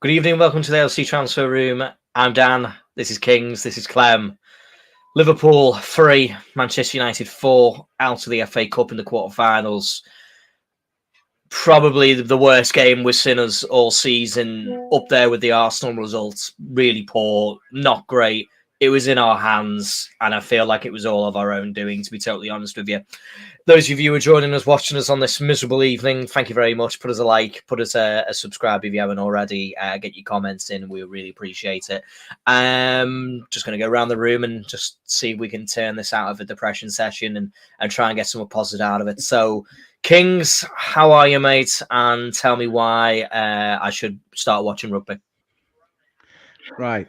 Good evening, welcome to the LC Transfer Room. I'm Dan, this is Kings, this is Clem. Liverpool 3, Manchester United 4, out of the FA Cup in the quarterfinals. Probably the worst game we've seen us all season, up there with the Arsenal results. Really poor, not great. It was in our hands, and I feel like it was all of our own doing, to be totally honest with you. Those of you who are joining us, watching us on this miserable evening, thank you very much. Put us a like, put us a subscribe if you haven't already. Get your comments in. We really appreciate it. Just going to go around the room and just see if we can turn this out of a depression session and try and get some positive out of it. So, Kings, how are you, mate? And tell me why I should start watching rugby. Right.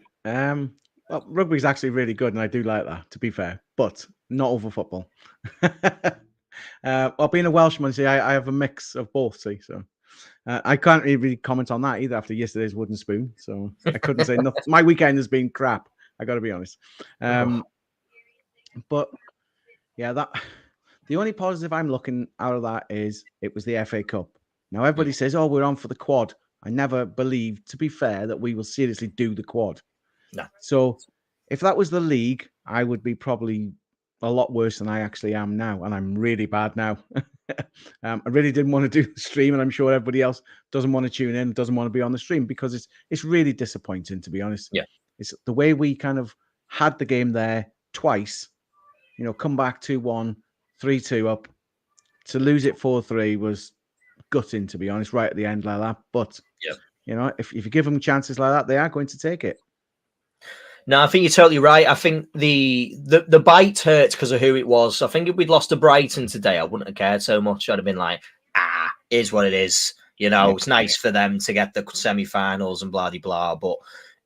Well, rugby's actually really good, and I do like that, to be fair, but not over football. Well, being a Welshman, see, I have a mix of both, see, so I can't really comment on that either after yesterday's wooden spoon, so I couldn't say nothing. My weekend has been crap, I got to be honest. But yeah, the only positive I'm looking out of that is it was the FA Cup. Now, everybody says, oh, we're on for the quad. I never believed, to be fair, that we will seriously do the quad. No. So if that was the league, I would be probably a lot worse than I actually am now. And I'm really bad now. I really didn't want to do the stream. And I'm sure everybody else doesn't want to tune in, doesn't want to be on the stream because it's really disappointing, to be honest. Yeah. It's the way we kind of had the game there twice, come back 2-1, 3-2 up. To lose it 4-3 was gutting, to be honest, right at the end like that. But, if you give them chances like that, they are going to take it. No, I think you're totally right. I think the bite hurts because of who it was. I think if we'd lost to Brighton today, I wouldn't have cared so much. I'd have been like, is what it is. It's nice for them to get the semi-finals and blah, blah, blah. But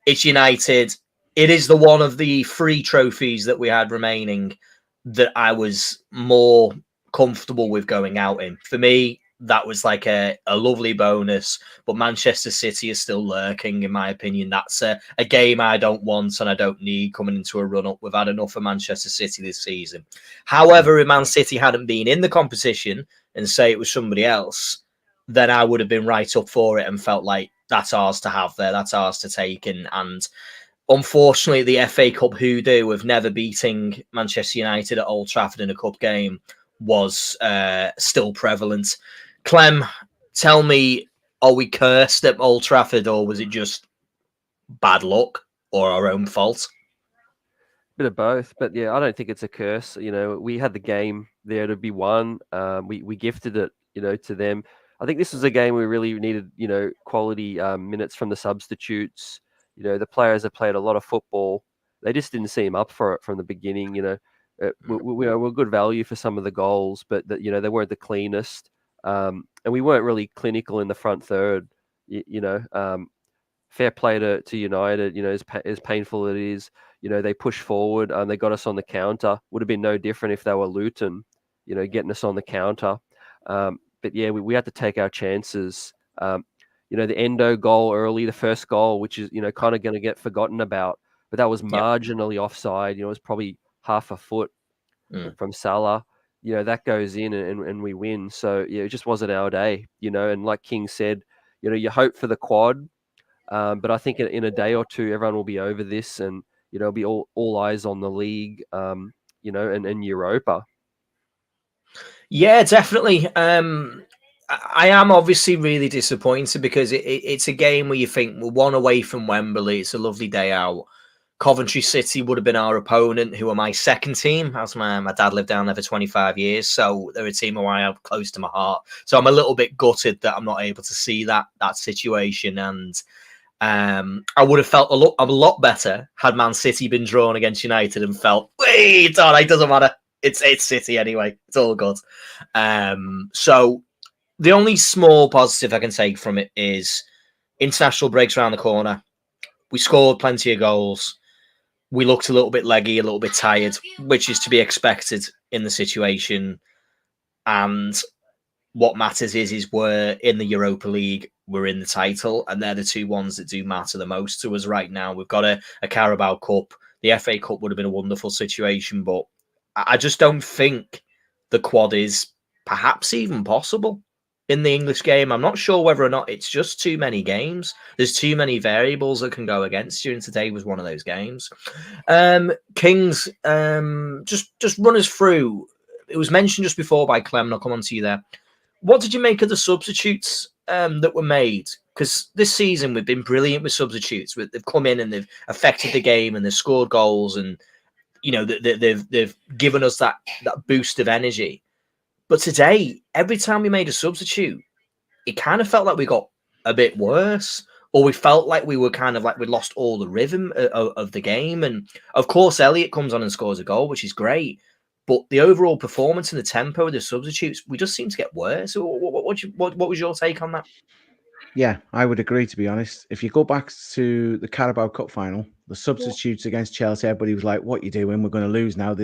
it's United. It is the one of the 3 trophies that we had remaining that I was more comfortable with going out in. For me, that was like a lovely bonus, but Manchester City is still lurking, in my opinion. That's a game I don't want and I don't need coming into a run-up. We've had enough of Manchester City this season. However, if Man City hadn't been in the competition and say it was somebody else, then I would have been right up for it and felt like that's ours to have there, that's ours to take. And unfortunately, the FA Cup hoodoo of never beating Manchester United at Old Trafford in a cup game was still prevalent. Clem, tell me, are we cursed at Old Trafford or was it just bad luck or our own fault? Bit of both, but yeah, I don't think it's a curse. We had the game there to be won. We gifted it, to them. I think this was a game we really needed, quality minutes from the substitutes. The players have played a lot of football. They just didn't seem up for it from the beginning. We're good value for some of the goals, but they weren't the cleanest. And we weren't really clinical in the front third. Fair play to United. As painful it is, they push forward and they got us on the counter. Would have been no different if they were Luton, getting us on the counter. But yeah, we had to take our chances. The Endo goal early, the first goal, which is kind of going to get forgotten about, but that was marginally offside. It was probably half a foot from Salah. That goes in and we win. So it just wasn't our day. And like King said, you hope for the quad, but I think in a day or two everyone will be over this, and it'll be all eyes on the league, and Europa. Yeah, definitely. I am obviously really disappointed because it's a game where you think we're 1 away from Wembley. It's a lovely day out. Coventry City would have been our opponent, who are my second team. As my dad lived down there for 25 years, so they're a team who I have close to my heart. So I'm a little bit gutted that I'm not able to see that situation. And I would have felt a lot better had Man City been drawn against United and felt, wait, it's all right, doesn't matter. It's City anyway. It's all good. So the only small positive I can take from it is international breaks around the corner. We scored plenty of goals. We looked a little bit leggy, a little bit tired, which is to be expected in the situation. And what matters is we're in the Europa League, we're in the title, and they're the 2 ones that do matter the most to us right now. We've got a Carabao Cup. The FA Cup would have been a wonderful situation, but I just don't think the quad is perhaps even possible. in the English game. I'm not sure whether or not it's just too many games. There's too many variables that can go against you, and today was one of those games. Kings, just run us through. It was mentioned just before by Clem, and I'll come on to you there. What did you make of the substitutes that were made? Because this season we've been brilliant with substitutes. They've come in and they've affected the game and they've scored goals, and they've given us that boost of energy. But today, every time we made a substitute, it kind of felt like we got a bit worse, or we felt like we were kind of like we'd lost all the rhythm of the game. And of course, Elliot comes on and scores a goal, which is great. But the overall performance and the tempo of the substitutes, we just seem to get worse. What was your take on that? Yeah, I would agree, to be honest. If you go back to the Carabao Cup final, the substitutes against Chelsea, everybody was like, what are you doing? We're going to lose now.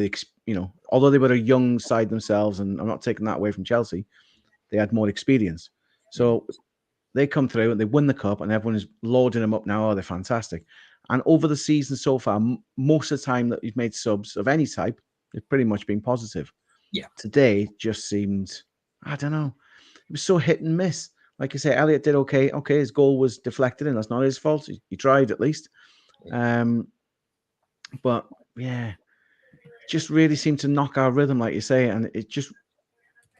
Although they were a young side themselves, and I'm not taking that away from Chelsea, they had more experience. So they come through and they win the cup, and everyone is loading them up now. Oh, they're fantastic. And over the season so far, most of the time that you've made subs of any type, they've pretty much been positive. Yeah. Today just seemed, I don't know, it was so hit and miss. Like you say, Elliot did okay. Okay, his goal was deflected, and that's not his fault. He tried at least. But yeah, just really seemed to knock our rhythm, like you say, and it just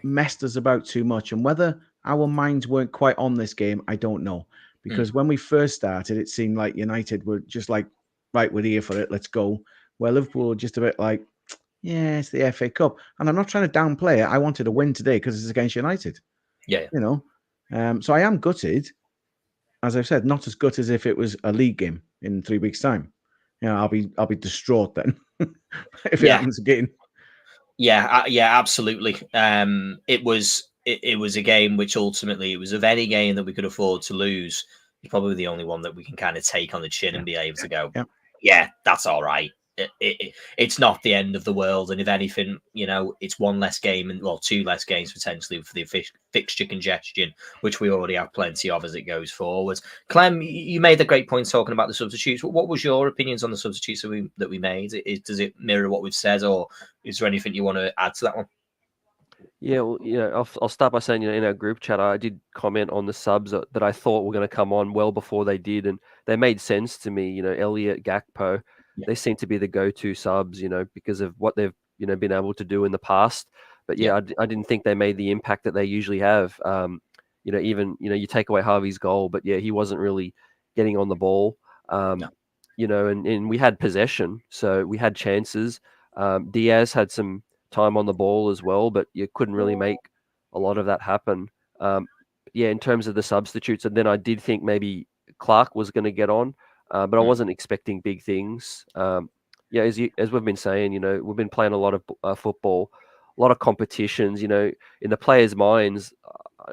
messed us about too much. And whether our minds weren't quite on this game, I don't know. Because when we first started, it seemed like United were just like, right, we're here for it, let's go. Where Liverpool were just a bit like, yeah, it's the FA Cup. And I'm not trying to downplay it. I wanted to win today because it's against United. Yeah. So I am gutted. As I've said, not as gutted as if it was a league game in 3 weeks' time. I'll be distraught then if it happens again. Yeah, absolutely. It was a game which ultimately, it was of any game that we could afford to lose, it's probably the only one that we can kind of take on the chin and be able to go, yeah, that's all right. It's not the end of the world, and if anything, it's one less game and two less games potentially for the fixture congestion, which we already have plenty of as it goes forward. Clem, you made a great point talking about the substitutes. What was your opinions on the substitutes that we made? Does it mirror what we've said, or is there anything you want to add to that one? Yeah, well, I'll start by saying, in our group chat, I did comment on the subs that I thought were going to come on well before they did, and they made sense to me. Elliot, Gakpo, they seem to be the go-to subs, because of what they've, been able to do in the past. But I didn't think they made the impact that they usually have. Even, you take away Harvey's goal, but he wasn't really getting on the ball. And we had possession, so we had chances. Diaz had some time on the ball as well, but you couldn't really make a lot of that happen. In terms of the substitutes, and then I did think maybe Clark was going to get on, but I wasn't expecting big things. As we've been saying, we've been playing a lot of football, a lot of competitions. In the players' minds,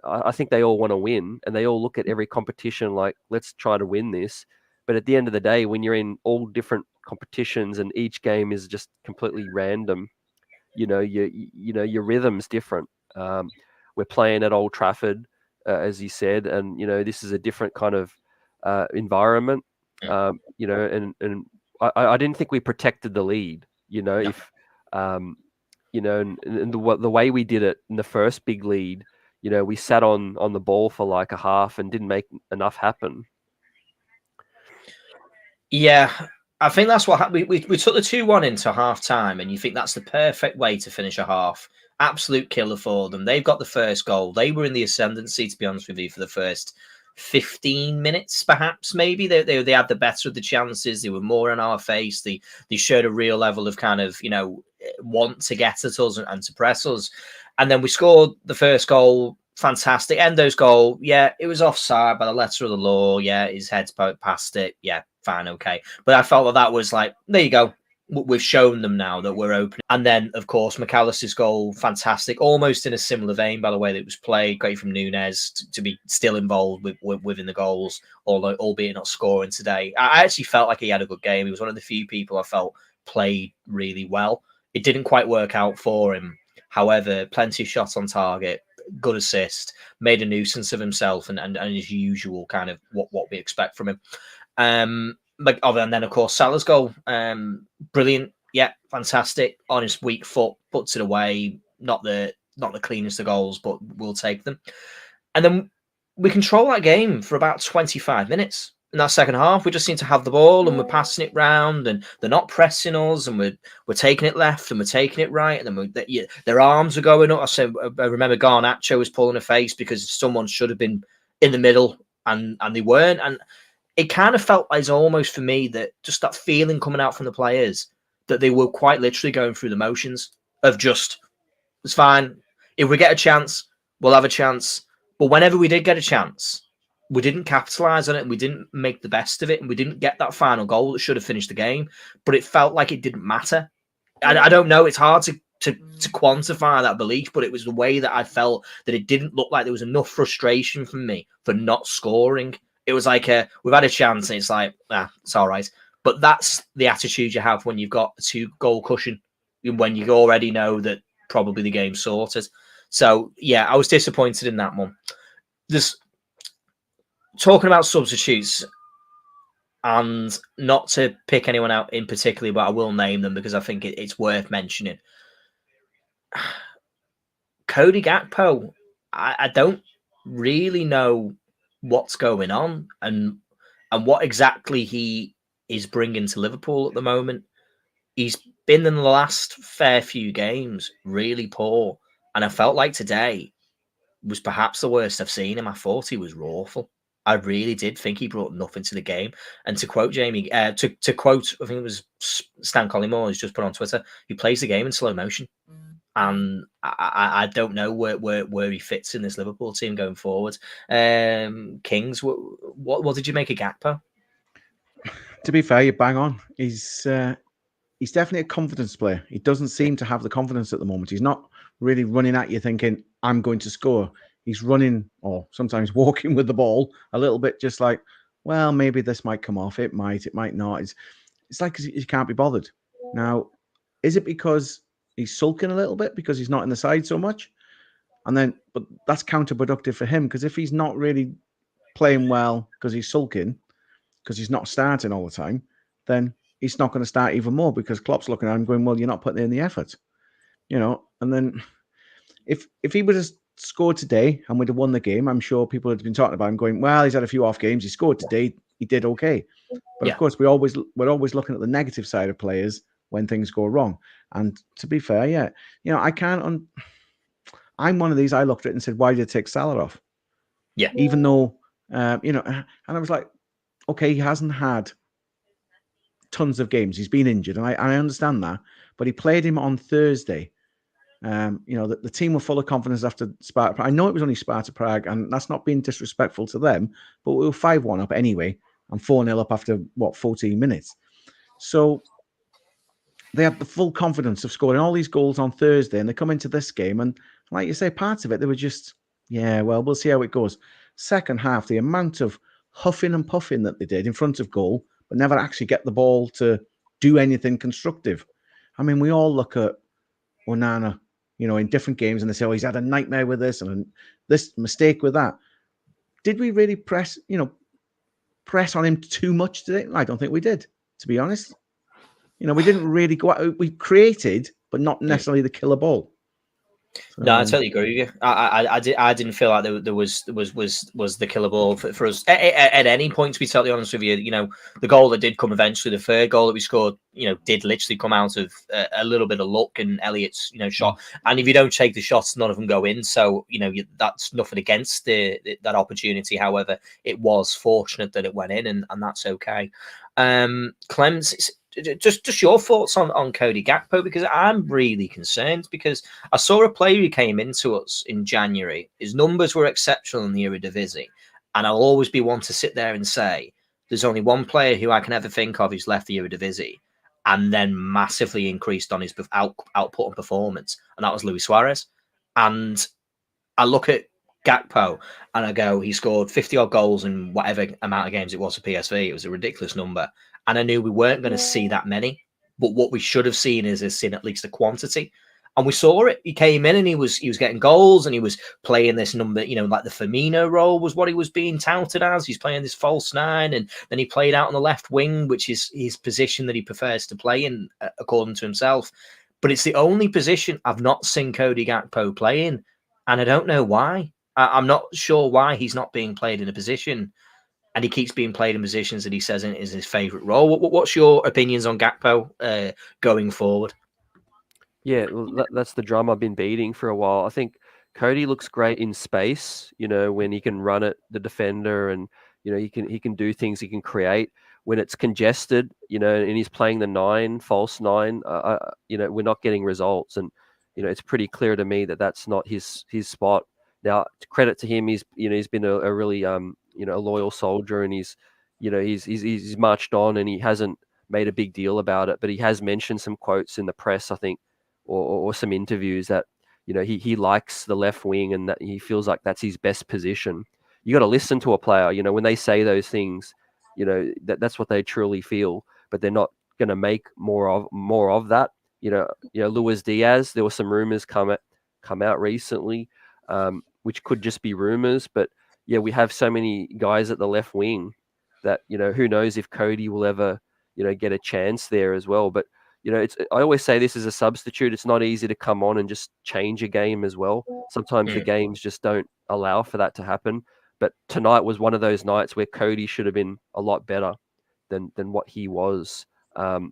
I think they all want to win, and they all look at every competition like, let's try to win this. But at the end of the day, when you're in all different competitions and each game is just completely random, your rhythm's different. We're playing at Old Trafford, as you said, and this is a different kind of environment. And I didn't think we protected the lead. If and the way we did it in the first big lead, we sat on the ball for like a half and didn't make enough happen. Yeah, I think that's what happened. We took the 2-1 into half time, and you think that's the perfect way to finish a half. Absolute killer for them. They've got the first goal. They were in the ascendancy, to be honest with you, for the first 15 minutes, perhaps, maybe. They had the better of the chances. They were more in our face. They showed a real level of kind of, want to get at us and to press us. And then we scored the first goal. Fantastic. Endo's goal, it was offside by the letter of the law. His head's past it. Fine, okay. But I felt that was like, there you go. We've shown them now that we're open. And then, of course, McAllister's goal, fantastic. Almost in a similar vein, by the way, that it was played. Great from Nunez to be still involved within the goals, albeit not scoring today. I actually felt like he had a good game. He was one of the few people I felt played really well. It didn't quite work out for him. However, plenty of shots on target, good assist, made a nuisance of himself and his usual kind of what we expect from him. And then of course Salah's goal, brilliant, fantastic. On his weak foot, puts it away. Not the cleanest of goals, but we'll take them. And then we control that game for about 25 minutes. In that second half, we just seem to have the ball and we're passing it round, and they're not pressing us, and we're taking it left and we're taking it right, and then their arms are going up. I remember Garnacho was pulling a face because someone should have been in the middle and they weren't. And it kind of felt like almost for me that just that feeling coming out from the players that they were quite literally going through the motions of just, it's fine. If we get a chance, we'll have a chance. But whenever we did get a chance, we didn't capitalize on it, and we didn't make the best of it, and we didn't get that final goal that should have finished the game. But it felt like it didn't matter. I don't know. It's hard to quantify that belief, but it was the way that I felt, that it didn't look like there was enough frustration from me for not scoring. It was like we've had a chance, and it's like, it's all right. But that's the attitude you have when you've got a 2-goal cushion, when you already know that probably the game's sorted. So yeah, I was disappointed in that one. Just talking about substitutes, and not to pick anyone out in particular, but I will name them because I think it's worth mentioning. Cody Gakpo, I don't really know what's going on and what exactly he is bringing to Liverpool at the moment. He's been in the last fair few games really poor, and I felt like today was perhaps the worst I've seen him. I thought he was awful. I really did think he brought nothing to the game. And to quote Jamie, to quote, I think it was Stan Collymore, who's just put on Twitter, he plays the game in slow motion. And I don't know where he fits in this Liverpool team going forward. Kings, what did you make of Gakpo? To be fair, you bang on. He's definitely a confidence player. He doesn't seem to have the confidence at the moment. He's not really running at you thinking, I'm going to score. He's running, or sometimes walking with the ball a little bit, just like, well, maybe this might come off. It might not. It's like he can't be bothered. Now, is it because he's sulking a little bit because he's not in the side so much? But that's counterproductive for him, because if he's not really playing well because he's sulking, because he's not starting all the time, then he's not going to start even more, because Klopp's looking at him going, well, you're not putting in the effort, And then if he would have scored today and we'd have won the game, I'm sure people had been talking about him going, well, he's had a few off games. He scored today. He did okay. But of course, we're always looking at the negative side of players when things go wrong. And to be fair, I can't. I'm one of these. I looked at it and said, why did you take Salah off? Yeah. Even though, and I was like, okay, he hasn't had tons of games. He's been injured, and I understand that. But he played him on Thursday. The team were full of confidence after Sparta Prague. I know it was only Sparta Prague, and that's not being disrespectful to them, but we were 5-1 up anyway and 4-0 up after, 14 minutes. So they had the full confidence of scoring all these goals on Thursday, and they come into this game, and like you say, parts of it, they were just, we'll see how it goes. Second half, the amount of huffing and puffing that they did in front of goal, but never actually get the ball to do anything constructive. I mean, we all look at Onana, in different games, and they say, oh, he's had a nightmare with this and this mistake with that. Did we really press on him too much today? I don't think we did, to be honest. We didn't really go out. We created, but not necessarily the killer ball. So, no, I totally agree with you. I didn't feel like there was the killer ball for us at any point, to be totally honest with you. The goal that did come eventually, the third goal that we scored, did literally come out of a little bit of luck and Elliott's, shot. And if you don't take the shots, none of them go in. So, that's nothing against that opportunity. However, it was fortunate that it went in, and that's okay. Clems, just your thoughts on Cody Gakpo, because I'm really concerned, because I saw a player who came into us in January. His numbers were exceptional in the Eredivisie, and I'll always be one to sit there and say there's only one player who I can ever think of who's left the Eredivisie and then massively increased on his output and performance, and that was Luis Suarez. And I look at Gakpo and I go, he scored 50 odd goals in whatever amount of games it was for PSV. It was a ridiculous number. And I knew we weren't going to see that many. But what we should have seen is seen at least a quantity. And we saw it. He came in and he was getting goals, and he was playing this number, like the Firmino role was what he was being touted as. He's playing this false nine, and then he played out on the left wing, which is his position that he prefers to play in, according to himself. But it's the only position I've not seen Cody Gakpo play in, and I don't know why. I'm not sure why he's not being played in a position, and he keeps being played in positions that he says is his favourite role. What's your opinions on Gakpo going forward? Yeah, well, that's the drum I've been beating for a while. I think Cody looks great in space, when he can run at the defender and, he can do things, he can create. When it's congested, and he's playing the 9, false 9, we're not getting results. And, it's pretty clear to me that that's not his spot. Now, credit to him, he's been a really, a loyal soldier, and he's marched on, and he hasn't made a big deal about it, but he has mentioned some quotes in the press, I think, or some interviews that he likes the left wing and that he feels like that's his best position. You got to listen to a player. When they say those things, that's what they truly feel, but they're not going to make more of that. Luis Diaz. There were some rumors come out recently, which could just be rumors, but yeah, we have so many guys at the left wing that who knows if Cody will ever get a chance there as well, but. I always say this is a substitute. It's not easy to come on and just change a game as well. Sometimes the games just don't allow for that to happen. But tonight was one of those nights where Cody should have been a lot better than what he was. And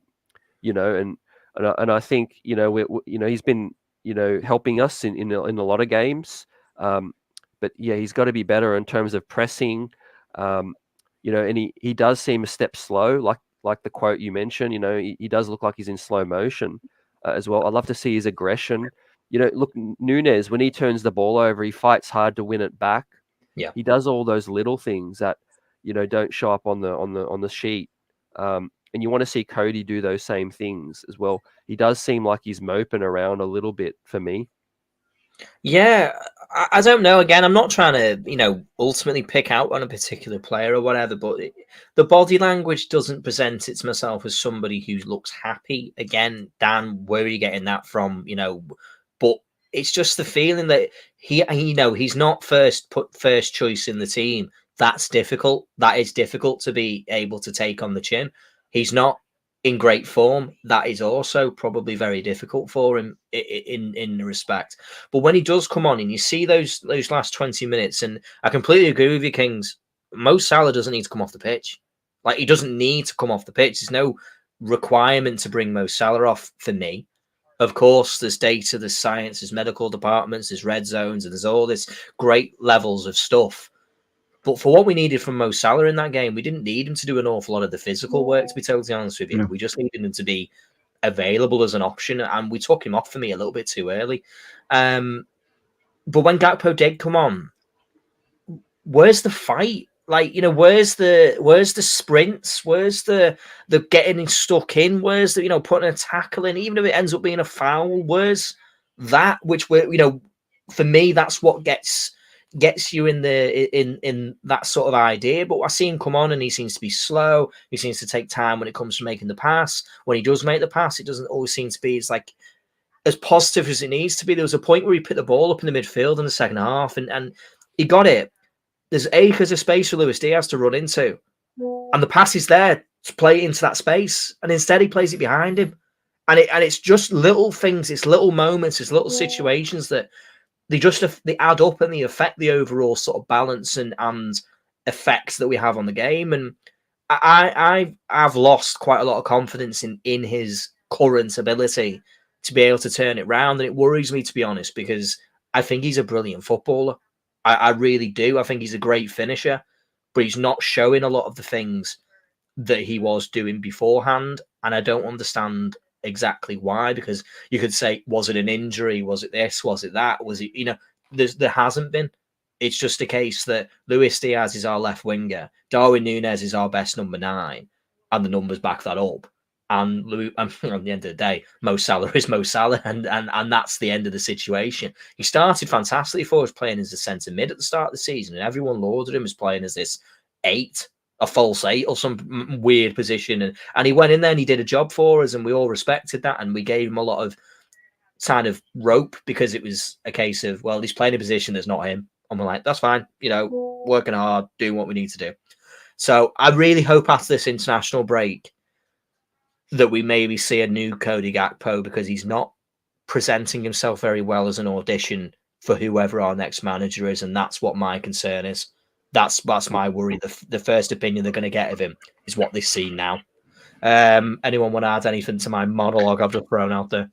I think he's been helping us in a lot of games. But yeah, he's got to be better in terms of pressing. And he does seem a step slow, like the quote you mentioned. He does look like he's in slow motion as well. I'd love to see his aggression. Look, Nunes, when he turns the ball over, he fights hard to win it back. Yeah, he does all those little things that don't show up on the sheet. And you want to see Cody do those same things as well. He does seem like he's moping around a little bit for me. Yeah, I don't know. Again, I'm not trying to, ultimately pick out on a particular player or whatever, but the body language doesn't present it to myself as somebody who looks happy. Again, Dan, where are you getting that from? But it's just the feeling that he's not first choice in the team. That's difficult. That is difficult to be able to take on the chin. He's not in great form. That is also probably very difficult for him in respect. But when he does come on and you see those last 20 minutes, and I completely agree with you, Kings, Mo Salah doesn't need to come off the pitch. Like, he doesn't need to come off the pitch. There's no requirement to bring Mo Salah off for me. Of course, there's data, there's science, there's medical departments, there's red zones, and there's all this great levels of stuff. But for what we needed from Mo Salah in that game, we didn't need him to do an awful lot of the physical work, to be totally honest with you. No. We just needed him to be available as an option, and we took him off for me a little bit too early. But when Gakpo did come on, where's the fight? Like, where's the sprints? Where's the getting stuck in? Where's the putting a tackle in, even if it ends up being a foul? Where's that? Which for me, that's what gets you in that sort of idea. But I see him come on and he seems to be slow. He seems to take time when it comes to making the pass. When he does make the pass, it doesn't always seem to be as positive as it needs to be. There was a point where he put the ball up in the midfield in the second half and he got it. There's acres of space for Luis Diaz to run into, and the pass is there to play into that space, and instead he plays it behind him. And it's just little things, it's little moments, it's little situations that they add up and they affect the overall sort of balance and effects that we have on the game. And I've lost quite a lot of confidence in his current ability to be able to turn it round, and it worries me, to be honest, because I think he's a brilliant footballer. I really do. I think he's a great finisher, but he's not showing a lot of the things that he was doing beforehand, and I don't understand exactly why. Because you could say, was it an injury? Was it this? Was it that? Was it, there hasn't been. It's just a case that Luis Diaz is our left winger, Darwin Núñez is our best number 9, and the numbers back that up. And at the end of the day, Mo Salah is Mo Salah, and that's the end of the situation. He started fantastically for us, playing as a centre mid at the start of the season, and everyone lauded him as playing as this 8, a false 8 or some weird position. And he went in there and he did a job for us, and we all respected that, and we gave him a lot of kind of rope because it was a case of, well, he's playing a position that's not him. And we're like, that's fine, working hard, doing what we need to do. So I really hope after this international break that we maybe see a new Cody Gakpo, because he's not presenting himself very well as an audition for whoever our next manager is, and that's what my concern is. That's my worry. The first opinion they're going to get of him is what they see now. Anyone want to add anything to my monologue I've just thrown out there?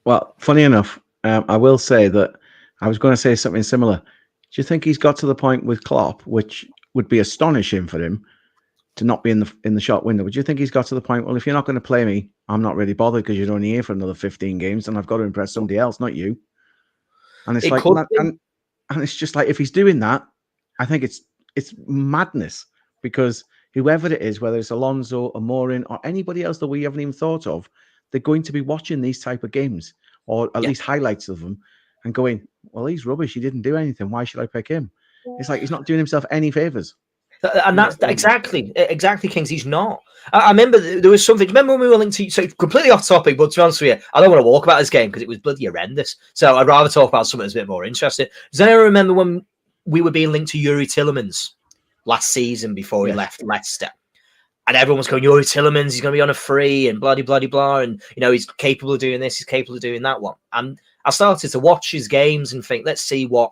Well, funny enough, I will say that I was going to say something similar. Do you think he's got to the point with Klopp, which would be astonishing for him to not be in the shop window? Would you think he's got to the point, well, if you're not going to play me, I'm not really bothered because you're only here for another 15 games and I've got to impress somebody else, not you? And it's and it's just like, if he's doing that, I think it's madness, because whoever it is, whether it's Alonso or Morin or anybody else that we haven't even thought of, they're going to be watching these type of games, or at least highlights of them, and going, well, he's rubbish. He didn't do anything. Why should I pick him? It's like he's not doing himself any favors. And that's exactly, Kings. He's not. I remember there was something. Remember when we were linked to, so completely off topic, but to be honest with you, I don't want to walk about this game because it was bloody horrendous. So I'd rather talk about something that's a bit more interesting. Does anyone remember when we were being linked to Yuri Tillemans last season before he left Leicester? And everyone was going, Yuri Tillemans, he's going to be on a free and bloody, blah. And, he's capable of doing this. He's capable of doing that one. And I started to watch his games and think, let's see what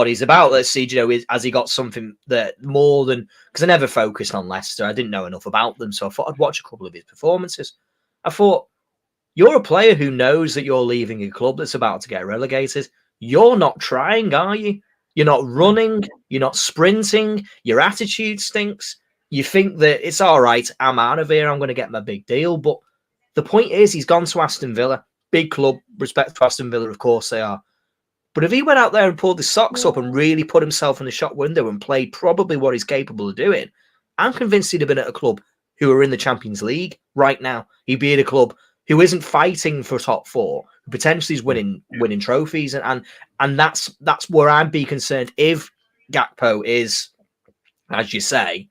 he's about. Let's see, has he got something that more than, because I never focused on Leicester. I didn't know enough about them. So I thought I'd watch a couple of his performances. I thought, you're a player who knows that you're leaving a club that's about to get relegated. You're not trying, are you? You're not running. You're not sprinting. Your attitude stinks. You think that it's all right, I'm out of here, I'm going to get my big deal. But the point is, he's gone to Aston Villa. Big club, respect to Aston Villa, of course they are. But if he went out there and pulled his socks up and really put himself in the shop window and played probably what he's capable of doing, I'm convinced he'd have been at a club who are in the Champions League right now. He'd be at a club who isn't fighting for top four, who potentially is winning trophies. And that's where I'd be concerned if Gakpo is, as you say,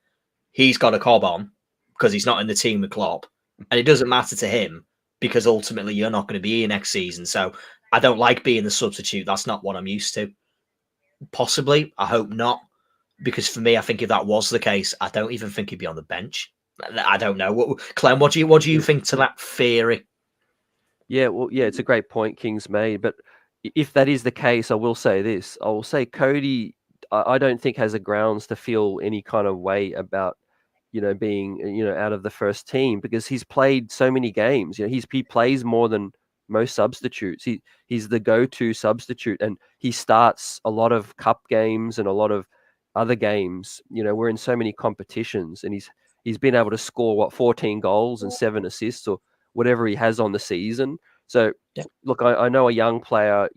he's got a cob on because he's not in the team with Klopp, and it doesn't matter to him because ultimately you're not going to be here next season. So I don't like being the substitute. That's not what I'm used to. Possibly, I hope not, because for me, I think if that was the case, I don't even think he'd be on the bench. I don't know. Clem, what do you think to that theory? Yeah, well, it's a great point King's made. But if that is the case, I will say this. I will say Cody, I don't think has a grounds to feel any kind of way about, being, out of the first team, because he's played so many games. He plays more than most substitutes. He's the go-to substitute, and he starts a lot of cup games and a lot of other games. We're in so many competitions, and he's been able to score 14 goals and 7 assists or whatever he has on the season. So look, I know a young player,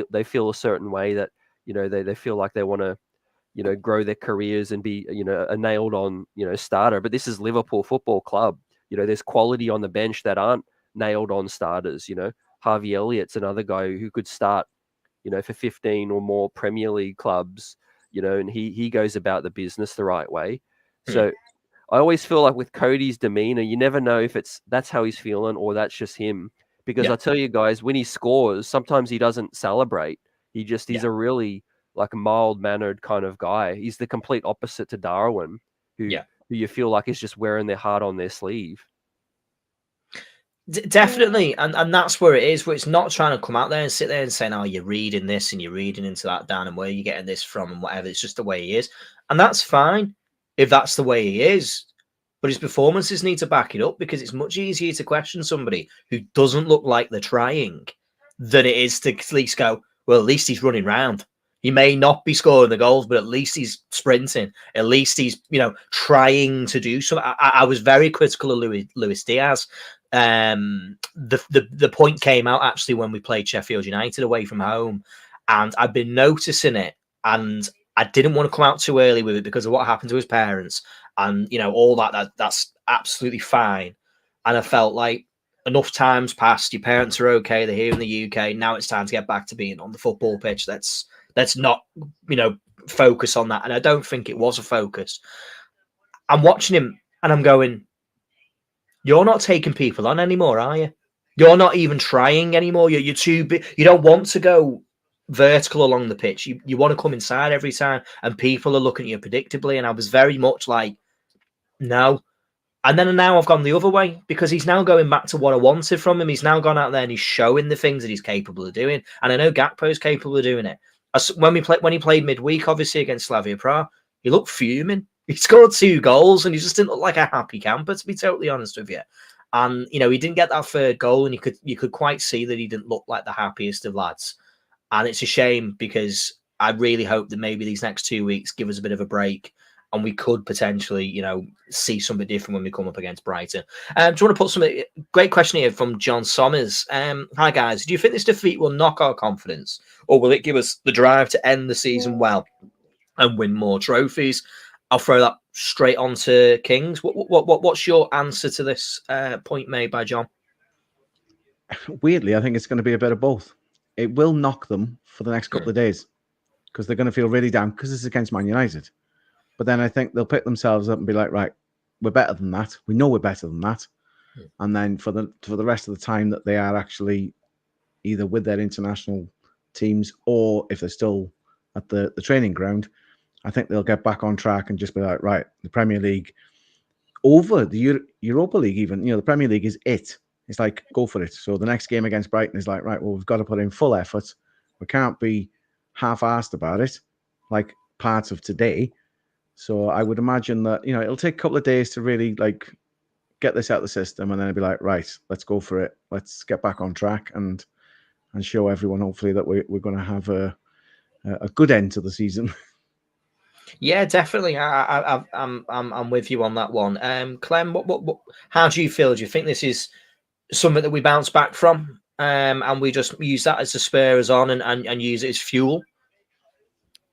they feel a certain way that, they feel like they want to, grow their careers and be, a nailed on, starter. But this is Liverpool Football Club. There's quality on the bench that aren't nailed on starters. Harvey Elliott's another guy who could start, for 15 or more Premier League clubs, and he goes about the business the right way. So I always feel like with Cody's demeanor, you never know if that's how he's feeling or that's just him. Because I tell you guys, when he scores, sometimes he doesn't celebrate. He's a really like mild-mannered kind of guy. He's the complete opposite to Darwin, who you feel like is just wearing their heart on their sleeve. Definitely, and that's where it is, where it's not trying to come out there and sit there and saying, oh, you're reading this and you're reading into that, Dan, and where are you getting this from and whatever. It's just the way he is. And that's fine if that's the way he is. But his performances need to back it up, because it's much easier to question somebody who doesn't look like they're trying than it is to at least go, well, at least he's running round. He may not be scoring the goals, but at least he's sprinting. At least he's, trying to do something. I was very critical of Luis Diaz. The point came out actually when we played Sheffield United away from home, and I've been noticing it, and I didn't want to come out too early with it because of what happened to his parents and all that's absolutely fine. And I felt like enough time's passed. Your parents are okay. They're here in the UK. Now it's time to get back to being on the football pitch. Let's not focus on that. And I don't think it was a focus. I'm watching him and I'm going, you're not taking people on anymore, are you? You're not even trying anymore. You're too big. You don't want to go vertical along the pitch. You want to come inside every time, and people are looking at you predictably. And I was very much like, no, And then now I've gone the other way because he's now going back to what I wanted from him. He's now gone out there and he's showing the things that he's capable of doing. And I know Gakpo's capable of doing it. When he played midweek, obviously against Slavia Prague, he looked fuming. He scored 2 goals and he just didn't look like a happy camper, to be totally honest with you. And he didn't get that 3rd goal, and you could quite see that he didn't look like the happiest of lads. And it's a shame because I really hope that maybe these next 2 weeks give us a bit of a break. And we could potentially, see something different when we come up against Brighton. Do you want to put something? Great question here from John Sommers. Hi guys, do you think this defeat will knock our confidence, or will it give us the drive to end the season well and win more trophies? I'll throw that straight on to Kings. What's your answer to this point made by John? Weirdly, I think it's going to be a bit of both. It will knock them for the next couple of days because they're going to feel really down because it's against Man United. But then I think they'll pick themselves up and be like, right, we're better than that. We know we're better than that. And then for the rest of the time that they are actually either with their international teams or if they're still at the training ground, I think they'll get back on track and just be like, right, the Premier League over the Europa League even, the Premier League is it. It's like, go for it. So the next game against Brighton is like, right, well, we've got to put in full effort. We can't be half-assed about it like parts of today. So I would imagine that, it'll take a couple of days to really get this out of the system, and then it'll be like, right, let's go for it. Let's get back on track and show everyone hopefully that we're going to have a good end to the season. Yeah, definitely. I'm with you on that one. Clem, what how do you feel? Do you think this is something that we bounce back from, and we just use that as to spur us on and use it as fuel?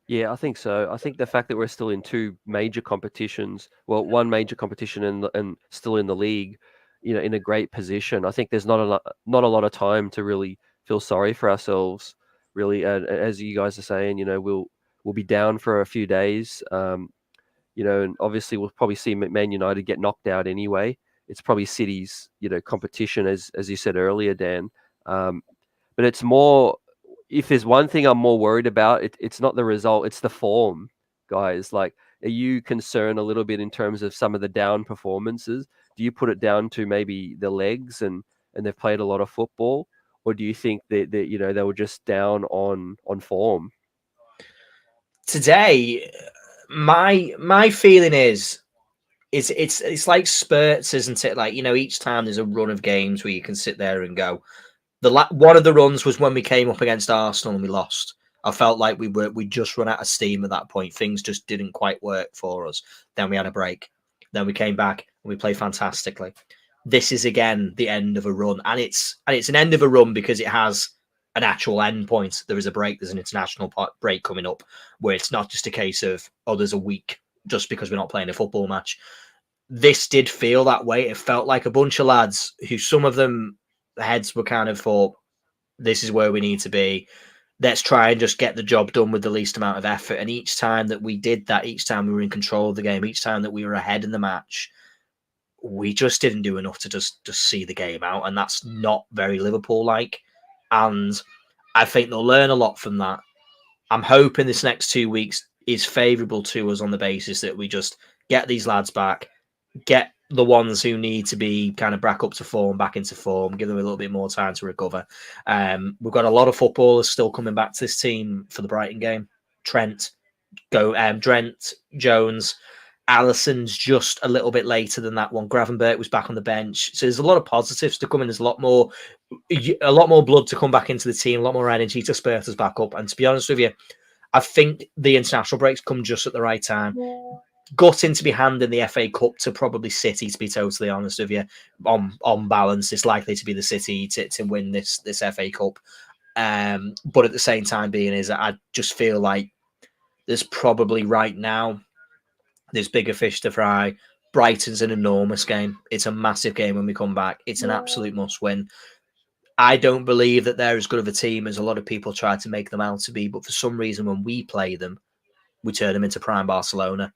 Yeah, I think so. I think the fact that we're still in 2 major competitions, well, 1 major competition and still in the league, in a great position. I think there's not a lot of time to really feel sorry for ourselves. Really, as you guys are saying, we'll be down for a few days. And obviously we'll probably see Man United get knocked out anyway. It's probably City's, competition, as you said earlier, Dan. But it's more. If there's one thing I'm more worried about, it's not the result, it's the form, guys. Like, are you concerned a little bit in terms of some of the down performances? Do you put it down to maybe the legs and they've played a lot of football? Or do you think that they were just down on form? Today, my feeling is it's like spurts, isn't it? Like, each time there's a run of games where you can sit there and go, one of the runs was when we came up against Arsenal and we lost. I felt like we just run out of steam at that point. Things just didn't quite work for us. Then we had a break. Then we came back and we played fantastically. This is again the end of a run, and it's an end of a run because it has an actual end point. There is a break. There's an international break coming up where it's not just a case of, there's a week just because we're not playing a football match. This did feel that way. It felt like a bunch of lads who, some of them, the heads were kind of thought, this is where we need to be. Let's try and just get the job done with the least amount of effort. And each time that we did that, each time we were in control of the game, each time that we were ahead in the match, we just didn't do enough to just see the game out. And that's not very Liverpool-like. And I think they'll learn a lot from that. I'm hoping this next 2 weeks is favourable to us on the basis that we just get these lads back, get the ones who need to be kind of back up to form, back into form, give them a little bit more time to recover. We've got a lot of footballers still coming back to this team for the Brighton game. Trent, Jones, Alisson's just a little bit later than that one. Gravenberch was back on the bench. So there's a lot of positives to come in. There's a lot more blood to come back into the team, a lot more energy to spur us back up. And to be honest with you, I think the international breaks come just at the right time. Gutting to be handing the FA Cup to probably City, to be totally honest with you. On balance, it's likely to be the City to win this FA Cup. But at the same time I just feel like there's probably right now, there's bigger fish to fry. Brighton's an enormous game. It's a massive game when we come back. It's an absolute must win. I don't believe that they're as good of a team as a lot of people try to make them out to be. But for some reason, when we play them, we turn them into prime Barcelona.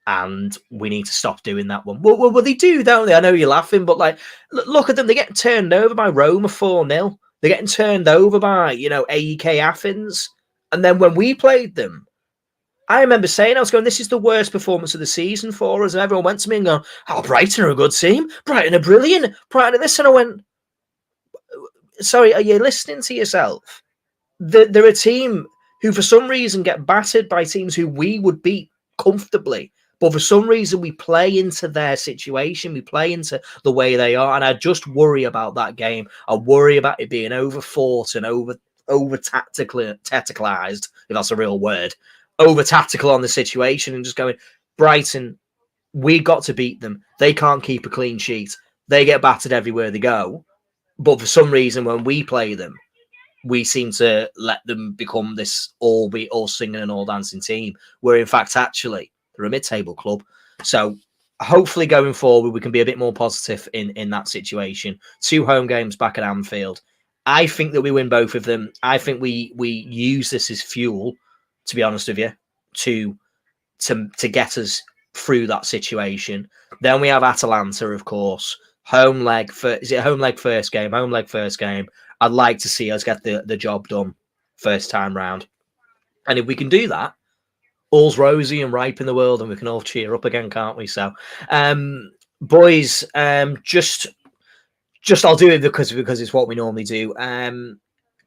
And we need to stop doing that one. Well, they do, don't they? I know you're laughing, but look at them. They're getting turned over by Roma 4-0. They're getting turned over by, AEK Athens. And then when we played them, I remember saying, I was going, this is the worst performance of the season for us. And everyone went to me and go, oh, Brighton are a good team. Brighton are brilliant. Brighton are this. And I went, sorry, are you listening to yourself? They're a team who, for some reason, get battered by teams who we would beat comfortably. But for some reason, we play into their situation. We play into the way they are. And I just worry about that game. I worry about it being over-fought and over tacticalized, if that's a real word, over tactical on the situation and just going, Brighton, we got to beat them. They can't keep a clean sheet. They get battered everywhere they go. But for some reason, when we play them, we seem to let them become this all singing and all dancing team, where in fact, actually, they're a mid-table club. So hopefully going forward, we can be a bit more positive in that situation. 2 home games back at Anfield. I think that we win both of them. I think we use this as fuel, to be honest with you, to get us through that situation. Then we have Atalanta, of course. Home leg first game? Home leg first game. I'd like to see us get the job done first time round. And if we can do that, all's rosy and ripe in the world, and we can all cheer up again, can't we? So, boys, just I'll do it because it's what we normally do. Can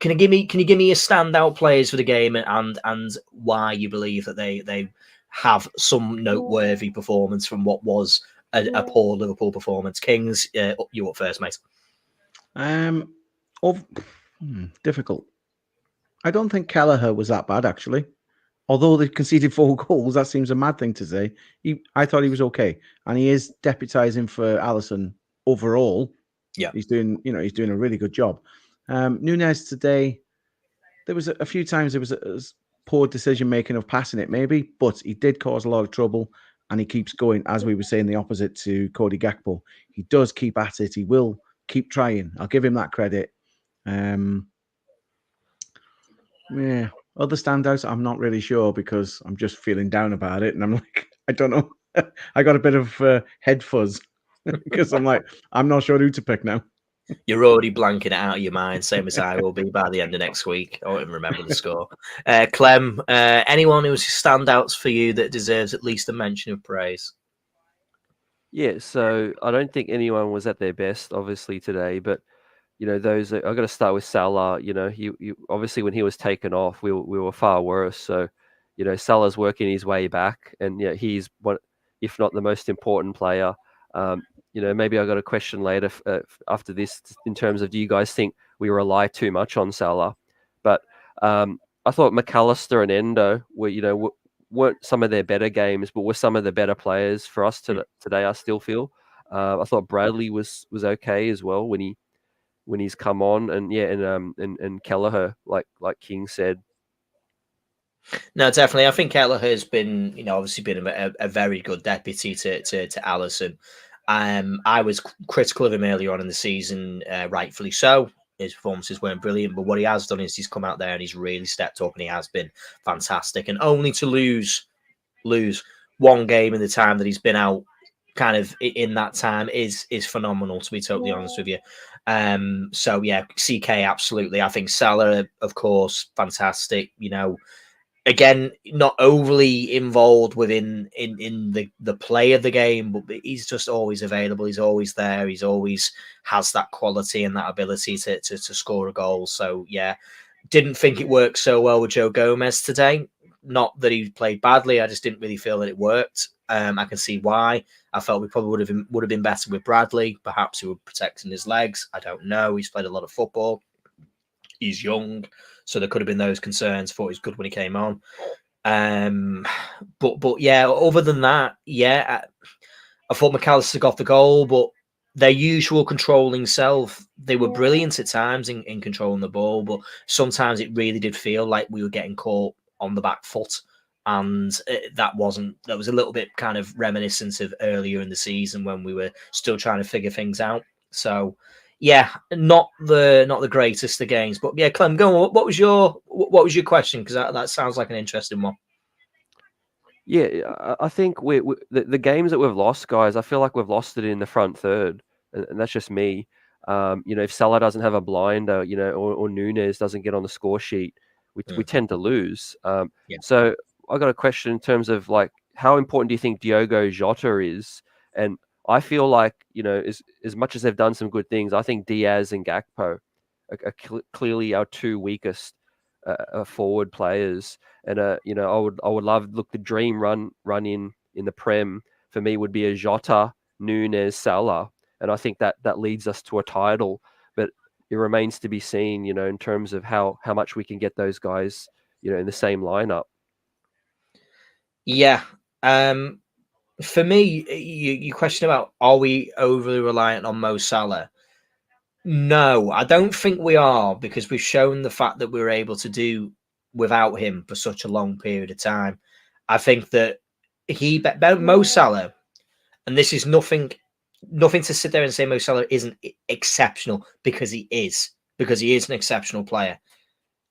you give me a standout players for the game and why you believe that they have some noteworthy performance from what was a poor Liverpool performance? Kings, you up first, mate. Difficult. I don't think Kelleher was that bad, actually. Although they conceded 4 goals, that seems a mad thing to say. I thought he was okay, and he is deputising for Alisson overall. Yeah, he's doing a really good job. Nunes today, there was a few times there was a poor decision making of passing it, maybe, but he did cause a lot of trouble, and he keeps going. As we were saying, the opposite to Cody Gakpo, he does keep at it. He will keep trying. I'll give him that credit. Yeah. Other standouts, I'm not really sure because I'm just feeling down about it. And I'm like, I don't know. I got a bit of head fuzz because I'm like, I'm not sure who to pick now. You're already blanking it out of your mind, same as I will be by the end of next week. I won't even remember the score. Clem, anyone who's standouts for you that deserves at least a mention of praise? Yeah, so I don't think anyone was at their best, obviously, today, but those I've got to start with Salah. He obviously when he was taken off, we were far worse. So, Salah's working his way back, and he's one, if not the most important player. Maybe I got a question later after this in terms of, do you guys think we rely too much on Salah? But I thought McAllister and Endo were weren't some of their better games, but were some of the better players for us today. I still feel. I thought Bradley was okay as well when he's come on, and Kelleher, like King said. No, definitely. I think Kelleher's been, obviously been a very good deputy to Alisson. I was critical of him earlier on in the season, rightfully so. His performances weren't brilliant, but what he has done is he's come out there and he's really stepped up, and he has been fantastic. And only to lose one game in the time that he's been out, kind of in that time, is phenomenal, to be totally honest with you. So yeah, CK, absolutely. I think Salah, of course, fantastic. Again, not overly involved within in the play of the game, but he's just always available. He's always there. He's always has that quality and that ability to score a goal. So yeah, didn't think it worked so well with Joe Gomez today. Not that he played badly. I just didn't really feel that it worked. I can see why. I felt we probably would have been better with Bradley. Perhaps he was protecting his legs. I don't know. He's played a lot of football. He's young, so there could have been those concerns. Thought he was good when he came on. But yeah, other than that, yeah, I thought McAllister got the goal, but their usual controlling self, they were brilliant at times in controlling the ball, but sometimes it really did feel like we were getting caught on the back foot. And that was a little bit kind of reminiscent of earlier in the season when we were still trying to figure things out. So yeah, not the greatest of games, but yeah, Clem, go on. What was your question? Because that sounds like an interesting one. Yeah, I think the games that we've lost, guys, I feel like we've lost it in the front third, and that's just me. If Salah doesn't have a blinder, or Nunes doesn't get on the score sheet, we tend to lose. Yeah. So I got a question in terms of like how important do you think Diogo Jota is? And I feel like, you know, as much as they've done some good things, I think Diaz and Gakpo are clearly our two weakest forward players. And you know, I would love, look, the dream run in the Prem for me would be a Jota, Nunes, Salah, and I think that leads us to a title. But it remains to be seen, you know, in terms of how much we can get those guys, you know, in the same lineup. Yeah. For me, you question about, are we overly reliant on Mo Salah? No, I don't think we are, because we've shown the fact that we're able to do without him for such a long period of time. I think that Mo Salah, and this is nothing to sit there and say Mo Salah isn't exceptional, because he is an exceptional player.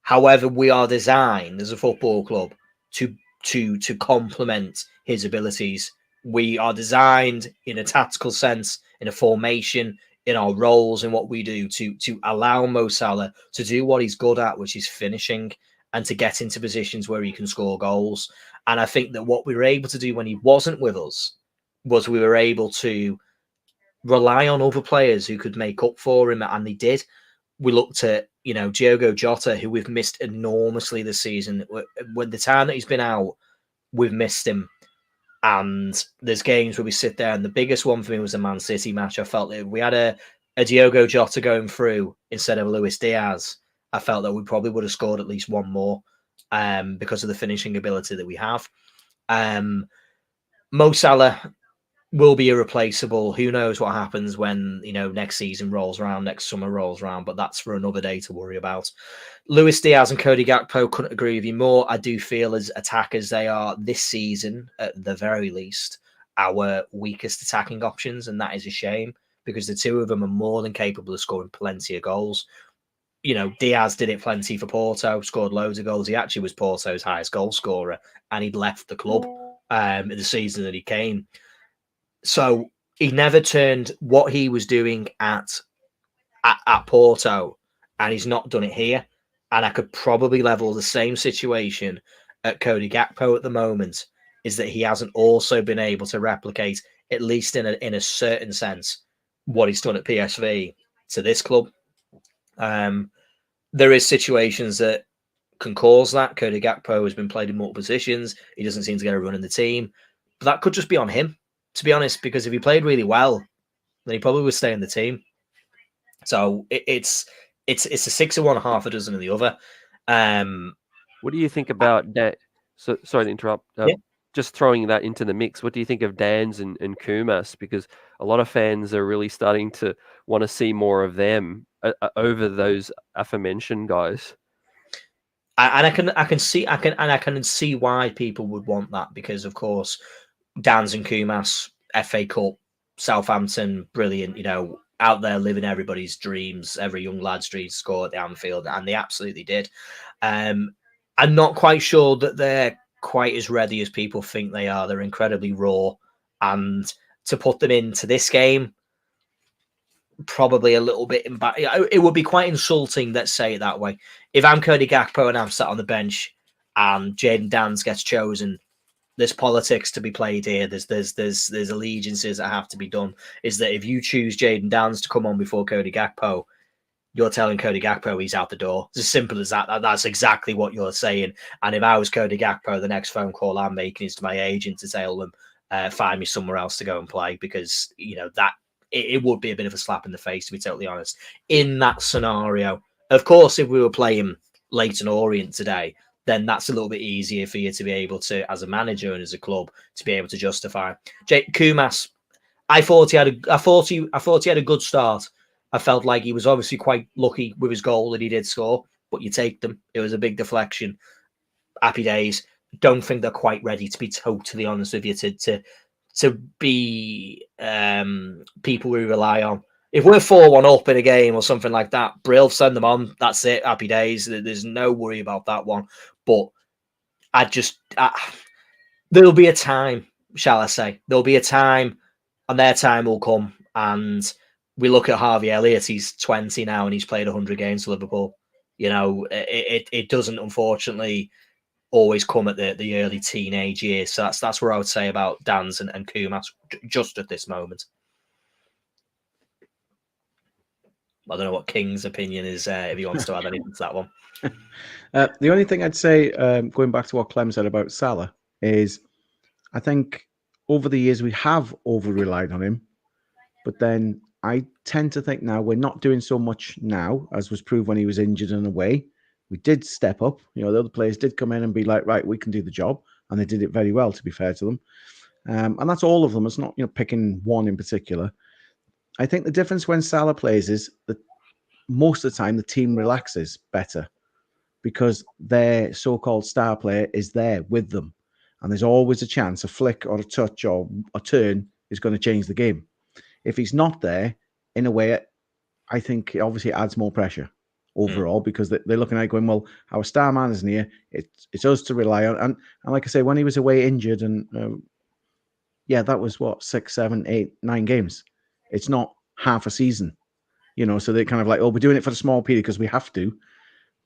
However, we are designed as a football club to complement his abilities. We are designed in a tactical sense, in a formation, in our roles, in what we do, to allow Mo Salah to do what he's good at, which is finishing, and to get into positions where he can score goals. And I think that what we were able to do when he wasn't with us was we were able to rely on other players who could make up for him, and they did. We looked at, you know, Diogo Jota, who we've missed enormously this season. When the time that he's been out, we've missed him. And there's games where we sit there, and the biggest one for me was the Man City match. I felt that if we had a Diogo Jota going through instead of Luis Diaz, I felt that we probably would have scored at least one more, because of the finishing ability that we have. Mo Salah will be irreplaceable. Who knows what happens when, you know, next season rolls around, next summer rolls around, but that's for another day to worry about. Luis Diaz and Cody Gakpo, couldn't agree with you more. I do feel as attackers, they are this season, at the very least, our weakest attacking options, and that is a shame, because the two of them are more than capable of scoring plenty of goals. You know, Diaz did it plenty for Porto, scored loads of goals. He actually was Porto's highest goal scorer, and he'd left the club in the season that he came. So he never turned what he was doing at Porto, and he's not done it here. And I could probably level the same situation at Cody Gakpo at the moment, is that he hasn't also been able to replicate, at least in a certain sense, what he's done at PSV to this club. There is situations that can cause that. Cody Gakpo has been played in multiple positions. He doesn't seem to get a run in the team. But that could just be on him, to be honest, because if he played really well, then he probably would stay in the team. So it's a 6 of one, half a dozen of the other. What do you think about that? So sorry to interrupt. Yeah. Just throwing that into the mix. What do you think of Dan's and Kumas? Because a lot of fans are really starting to want to see more of them over those aforementioned guys. I can see why people would want that, because of course Dan's and Kumas, FA Cup, Southampton, brilliant, you know, out there living everybody's dreams, every young lad's dreams, score at the Anfield, and they absolutely did. I'm not quite sure that they're quite as ready as people think they are. They're incredibly raw, and to put them into this game, probably a little bit it would be quite insulting, let's say it that way. If I'm Cody Gakpo and I'm sat on the bench and Jayden Danns gets chosen, there's politics to be played here. There's allegiances that have to be done. Is that if you choose Jayden Danns to come on before Cody Gakpo, you're telling Cody Gakpo he's out the door. It's as simple as that. That's exactly what you're saying. And if I was Cody Gakpo, the next phone call I'm making is to my agent to tell them, find me somewhere else to go and play, because, you know, that it would be a bit of a slap in the face, to be totally honest, in that scenario. Of course, if we were playing Leyton Orient today, then that's a little bit easier for you to be able to, as a manager and as a club, to be able to justify. Kumas, I thought he had a good start. I felt like he was obviously quite lucky with his goal that he did score, but you take them. It was a big deflection. Happy days. Don't think they're quite ready, to be totally honest with you, to be people we rely on. If we're 4-1 up in a game or something like that, Brill, send them on. That's it. Happy days. There's no worry about that one. But there'll be a time, shall I say? There'll be a time, and their time will come. And we look at Harvey Elliott. He's 20 now, and he's played 100 games for Liverpool. You know, it doesn't, unfortunately, always come at the early teenage years. So that's where I would say about Dan's and Kumas just at this moment. I don't know what King's opinion is, if he wants to add anything to that one. The only thing I'd say, going back to what Clem said about Salah, is I think over the years we have over-relied on him, but then I tend to think now we're not doing so much now, as was proved when he was injured and away. We did step up. The other players did come in and be like, right, we can do the job. And they did it very well, to be fair to them. And that's all of them. It's not, picking one in particular. I think the difference when Salah plays is that most of the time the team relaxes better because their so-called star player is there with them. And there's always a chance a flick or a touch or a turn is going to change the game. If he's not there, in a way, I think it obviously adds more pressure overall because they're looking at it going, well, our star man isn't here. It's us to rely on. And like I say, when he was away injured and that was 6, 7, 8, 9 games. It's not half a season, so they're kind of like, oh, we're doing it for the small period because we have to,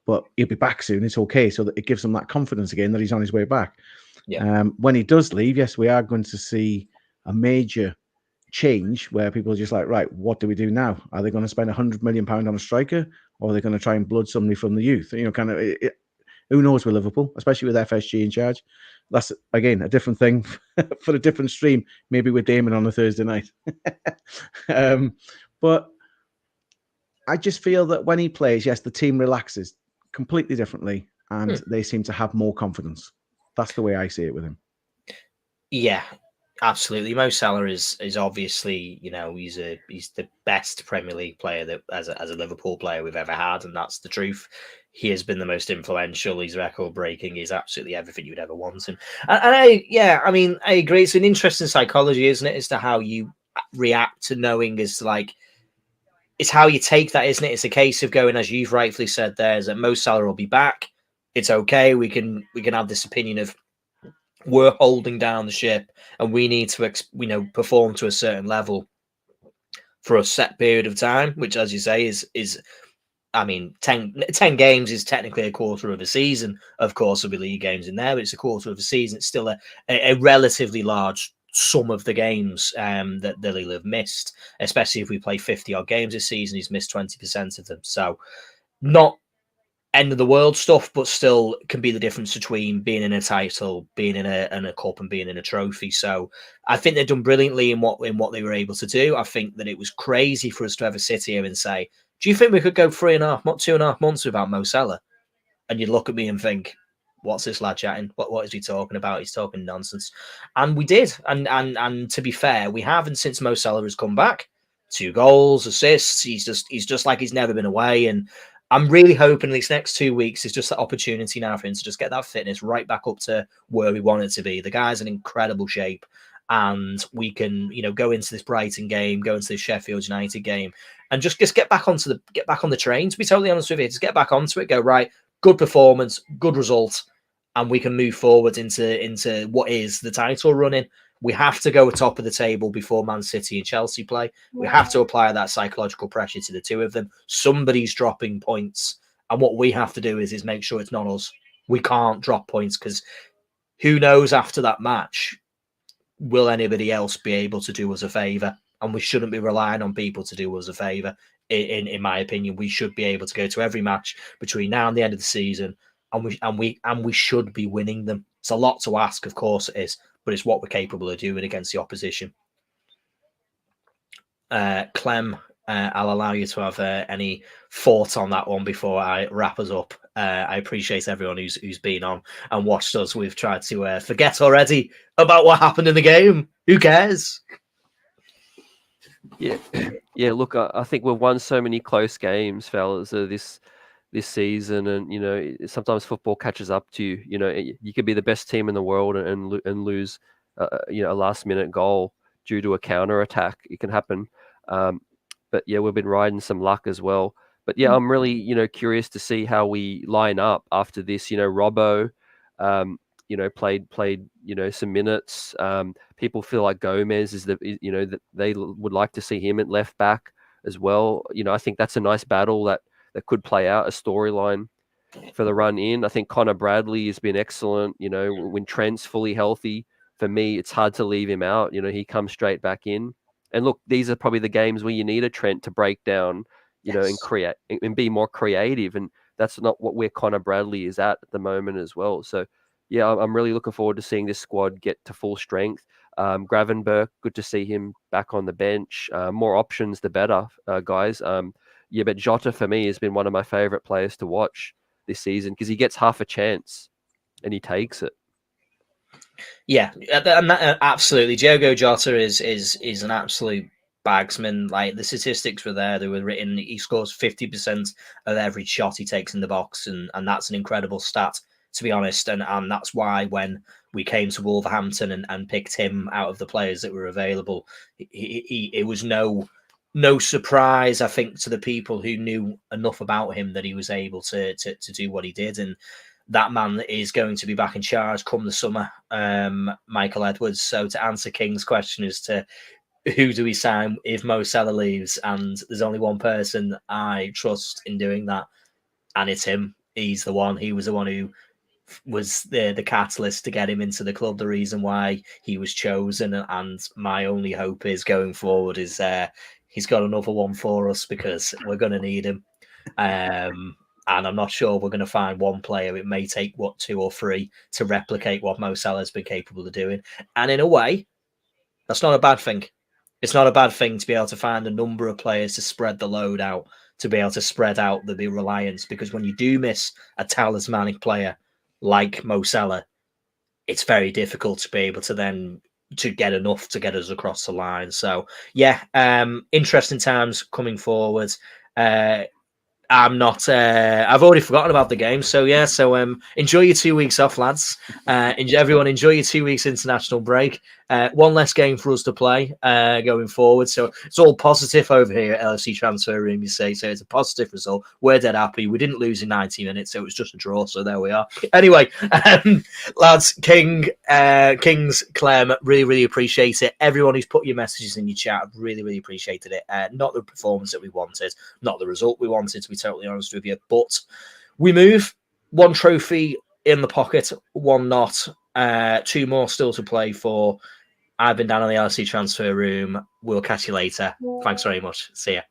but he'll be back soon. It's okay. So that it gives them that confidence again that he's on his way back. Yeah. When he does leave, yes, we are going to see a major change where people are just like, right, what do we do now? Are they going to spend £100 million on a striker, or are they going to try and blood somebody from the youth? Who knows with Liverpool, especially with FSG in charge. That's, again, a different thing for a different stream, maybe with Damon on a Thursday night. But I just feel that when he plays, yes, the team relaxes completely differently and they seem to have more confidence. That's the way I see it with him. Yeah, absolutely. Mo Salah is obviously, he's the best Premier League player that as a Liverpool player we've ever had, and that's the truth. He has been the most influential. He's record breaking. He's absolutely everything you'd ever want him. And I agree. It's an interesting psychology, isn't it, as to how you react to knowing is like, it's how you take that, isn't it? It's a case of going, as you've rightfully said, there is that Mo Salah will be back. It's okay. We can have this opinion of we're holding down the ship and we need to, perform to a certain level for a set period of time, which, as you say, is 10 games is technically a quarter of a season. Of course, there'll be league games in there, but it's a quarter of a season. It's still a relatively large sum of the games that Lily have missed, especially if we play 50-odd games this season. He's missed 20% of them. So not end of the world stuff, but still can be the difference between being in a title, being in a cup, and being in a trophy. So I think they've done brilliantly in what they were able to do. I think that it was crazy for us to ever sit here and say, do you think we could go 2.5 months without Mo Salah? And you'd look at me and think, what's this lad chatting? What is he talking about? He's talking nonsense. And we did. And to be fair, we haven't since Mo Salah has come back. 2 goals, assists. He's just like he's never been away. And I'm really hoping these next 2 weeks is just that opportunity now for him to just get that fitness right back up to where we want it to be. The guy's in incredible shape. And we can, go into this Brighton game, go into this Sheffield United game, and just get back on the train. To be totally honest with you, just get back onto it. Go right, good performance, good result, and we can move forward into what is the title running. We have to go top of the table before Man City and Chelsea play. We have to apply that psychological pressure to the two of them. Somebody's dropping points, and what we have to do is make sure it's not us. We can't drop points because who knows after that match. Will anybody else be able to do us a favour? And we shouldn't be relying on people to do us a favour. In my opinion, we should be able to go to every match between now and the end of the season, and we should be winning them. It's a lot to ask, of course it is, but it's what we're capable of doing against the opposition. Clem, I'll allow you to have any thoughts on that one before I wrap us up. I appreciate everyone who's been on and watched us. We've tried to forget already about what happened in the game. Who cares? Yeah. Look, I think we've won so many close games, fellas, this season, and sometimes football catches up to you. You could be the best team in the world and lose, a last-minute goal due to a counter attack. It can happen. But yeah, we've been riding some luck as well. But yeah, I'm really, curious to see how we line up after this. Robbo, played, some minutes. People feel like Gomez is that they would like to see him at left back as well. I think that's a nice battle that could play out, a storyline. for the run in. I think Connor Bradley has been excellent. You know, when Trent's fully healthy, for me, it's hard to leave him out. You know, he comes straight back in. And look, these are probably the games where you need a Trent to break down, you know, and create and be more creative. And that's not where Connor Bradley is at the moment as well. So, yeah, I'm really looking forward to seeing this squad get to full strength. Gravenberch, good to see him back on the bench. More options, the better, guys. Yeah, but Jota for me has been one of my favorite players to watch this season because he gets half a chance and he takes it. Yeah, and that, absolutely. Diogo Jota is an absolute bagsman. Like, the statistics were there; they were written. He scores 50% of every shot he takes in the box, and that's an incredible stat, to be honest. And that's why when we came to Wolverhampton and picked him out of the players that were available, it was no surprise, I think, to the people who knew enough about him that he was able to do what he did. And that man is going to be back in charge come the summer, Michael Edwards. So to answer King's question as to who do we sign if Mo Salah leaves, and there's only one person I trust in doing that, and it's him. He's the one. He was the one who was the catalyst to get him into the club, the reason why he was chosen. And my only hope is going forward is he's got another one for us, because we're going to need him. And I'm not sure we're going to find one player. It may take, 2 or 3 to replicate what Mo Salah has been capable of doing. And in a way, that's not a bad thing. It's not a bad thing to be able to find a number of players to spread the load out, to be able to spread out the reliance. Because when you do miss a talismanic player like Mo Salah, it's very difficult to be able to then to get enough to get us across the line. So, yeah, interesting times coming forward. I'm not. I've already forgotten about the game. So yeah. So enjoy your 2 weeks off, lads. Everyone, enjoy your 2 weeks international break. One less game for us to play going forward. So it's all positive over here at LFC Transfer Room. You say so. It's a positive result. We're dead happy. We didn't lose in 90 minutes, so it was just a draw. So there we are. Anyway, lads, Kings, Clem, really appreciate it. Everyone who's put your messages in your chat, really appreciated it. Not the performance that we wanted, not the result we wanted, to be totally honest with you, but we move. 1 trophy in the pocket, 1 not. 2 more still to play for. I've been down on the LFC Transfer Room. We'll catch you later. Thanks very much. See ya.